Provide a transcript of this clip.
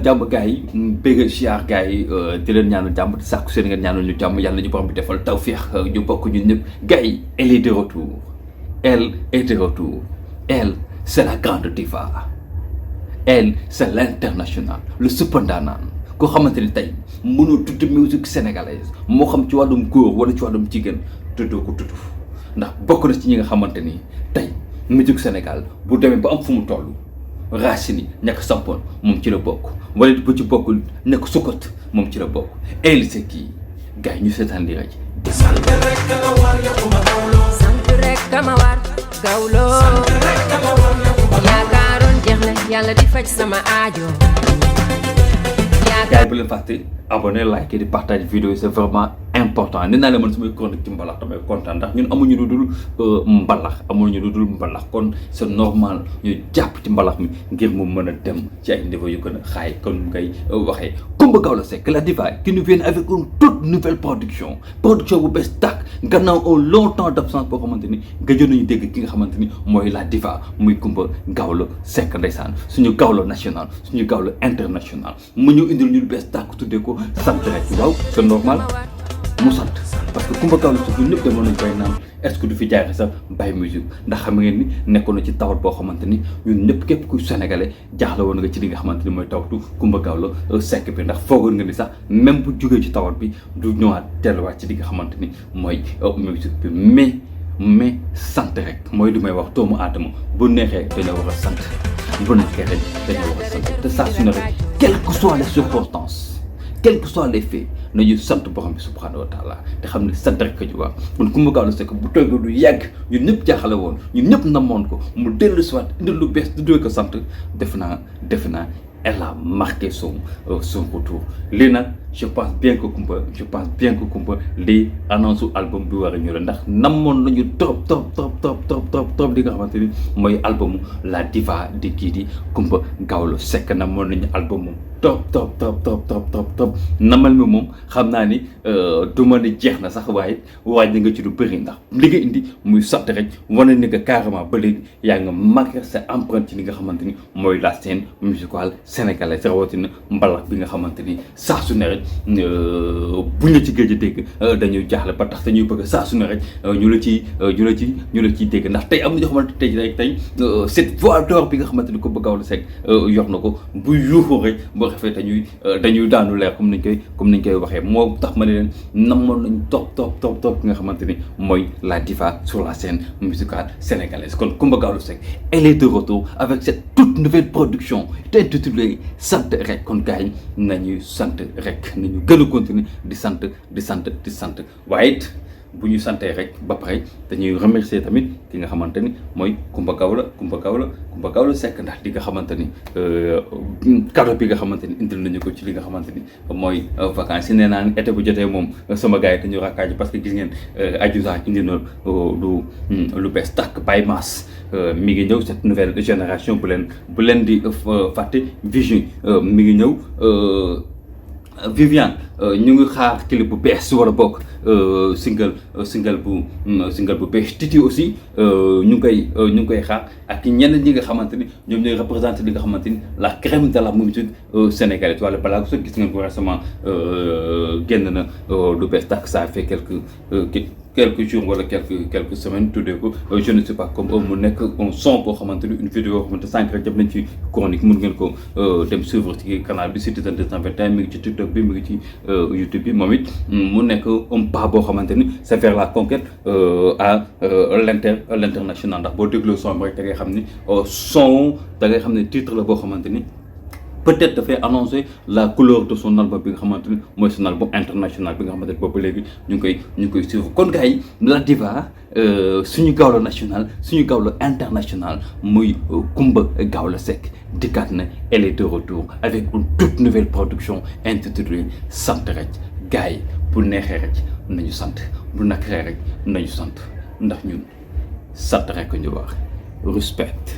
jàmm gars yi bëgg siyaar gars yi di leen ñaanal jàmm di sàkku seen ngeen ñaanal ñu jàmm yàlla ñu borom bi defal tawfeex ñu bokk ñun ñëpp gars yi elle est de retour elle est de retour elle c'est la grande diva elle c'est l'international le suppandaanaan koo xamante ni tey mënoo tudd musique sénégalaise moo xam ci wàllum góor wala ci wàllum jigéen tuddoo ko tudd ndax bokk na ci ñi nga xamante ni tey musique Sénégal bu demee ba am fu mu toll racine ñàkk sampoon moom ci la bokk wala bu ci bokkul ñàkk sukkot moom ci la bokk elle c'est qui gars yi ñu seetaan li rek. sant rek la war ya Coumba Gawlo. sant rek ma war Gawlo. sant rek la war ya Coumba Gawlo. yaakaaroon jeex na yàlla di faj sama aajo. gars yi bu leen fàtte abonné like di partage vidéo yi c'est vraiment important nee naa leen man samay chronique ci mbalax damay kontaan ndax ñun amuñu lu dul mbalax kon c'est normal ñu jàpp ci mbalax mi ngir mu mën a dem ci ay niveau yu gën a xaay kon mu ngay waxee Coumba Gawlo Seck la diva qui nous vient avec une toute nouvelle production bu bees tàkk gannaaw un long temps d'absence boo xamante ni gëjoon nañu dégg ki nga xamante ni mooy la diva muy Coumba Gawlo Seck ndeysaan suñu Gawlo national suñu Gawlo international mu ñu indil ñu bees tàkk tuddee ko sant rek waaw c'est normal mu sant parce que Coumba Gawlo Seck ñun ñëpp demoon nañ koy naan est-ce que du fi jaay sax bàyyi musique ndax xam ngeen ni nekkoon na ci tawat boo xamante ni ñun ñëpp képp ku sénégalais jaaxle woon nga ci li nga xamante ni mooy tawatu Coumba Gawlo Seck bi ndax foogoon nga ni sax même bu jógee ci tawat bi du ñëwaat delluwaat ci li nga xamante ni mooy musique bi mais sant rek mooy li may wax doomu aadama bu neexee dañoo war a sant bu neexee rek dañoo war a sant te saa su ne rek quelles que soient les circonstances quels que soient les faits nañu sant borom bi subhanahu wa taala te xam ne sant rek ko ñu wax kon Coumba Gawlo Seck bu toogee du yàgg ñun ñëpp jaaxale woon ñun ñëpp namoon ko mu dellu si waat indil lu bees di ko sant def naa elle a marqué son retour lii nag je pense bien que Coumba lii annonce album bi war a ñëw la ndax namoon nañu trop li nga xamante ni mooy album la diva di kii di Coumba Gawlo Seck namoon nañu album moom trop namal mi moom xam naa ni du ma ni jeex na sax waaye wàññi nga ci lu bëri ndax li nga indi muy sant rek wane ni nga carrément ba léegi yaa nga marqué sa empreinte ci li nga xamante ni mooy la scène musicale sénégalaise rawatina mbalax bi nga xamante ni saa su ne rek buñ la ci géej a dégg dañuy jaaxle ba tax dañuy bëgg saa su ne rek ñu la ciy dégg ndax tey am na ñoo xamante tey cette voix d'or bi nga xamante ni Coumba Gawlo Seck yor na ko bu yuuxu rek boo xefee dañuy daanu leer comme nañ koy waxee moo tax ma ne leen namoon nañ top ki nga xamante ni mooy la diva sur la scène musicale sénégalaise kon Coumba Gawlo Seck elle est de retour avec cette toute nouvelle production intitulée sant rek kon gars yi nañuy sant rek nañu gën a continuer di sant waaye it bu ñu santee rek ba pare dañuy remercier tamit ki nga xamante ni mooy Coumba Gawlo Seck ndax di nga xamante ni cadeau bi nga xamante ni indil nañu ko ci li nga xamante ni mooy vacances yi nee naa ne été bu jotee moom sama gars yi dañu rakkaaju parce que gis ngeen Adiouza indi na lu bees tàkk Baye Mass mi ngi ñëw cette nouvelle génération bu leen di fàtte Vision mi ngi ñëw Viviane ñu ngi xaar clip bu bees wala bokk single bu bees Titi aussi ñu ngi koy xaar ak ñeneen ñi nga xamante ni ñoom ñooy représenté li nga xamante ni la crème de la musique sénégalaise wala balaa ko gis ngeen ko récemment génn na lu bees tax ça fait quelques jours wala quelques semaines tuddee ko je ne sais pas comme mu nekk un son boo xamante ni une vidéo boo xamante sànq rek jëm nañ ci chronique mun ngeen ko dem suivre ci canal bi Citizen 221 mi ngi ci TikTok bi mi ngi ci YouTube bi moom it mu nekk un pas boo xamante ni c'est vers la conquête à l'international ndax boo dégloo son rek da ngay xam ni da ngay xam ne titre la boo xamante ni peut-être dafay annoncer la couleur de son album bi nga xamante ni mooy son album international bi nga xamante ni boobu léegi ñu ngi koy suivre kon gars yi la diva suñu Gawlo national suñu Gawlo international muy Coumba Gawlo Seck dikkaat na elle est de retour avec une toute nouvelle production intitulée sant rek gars yi bu neexee rek nañu sant bu nakkaree rek nañu sant ndax ñun sant rek ñu wax respect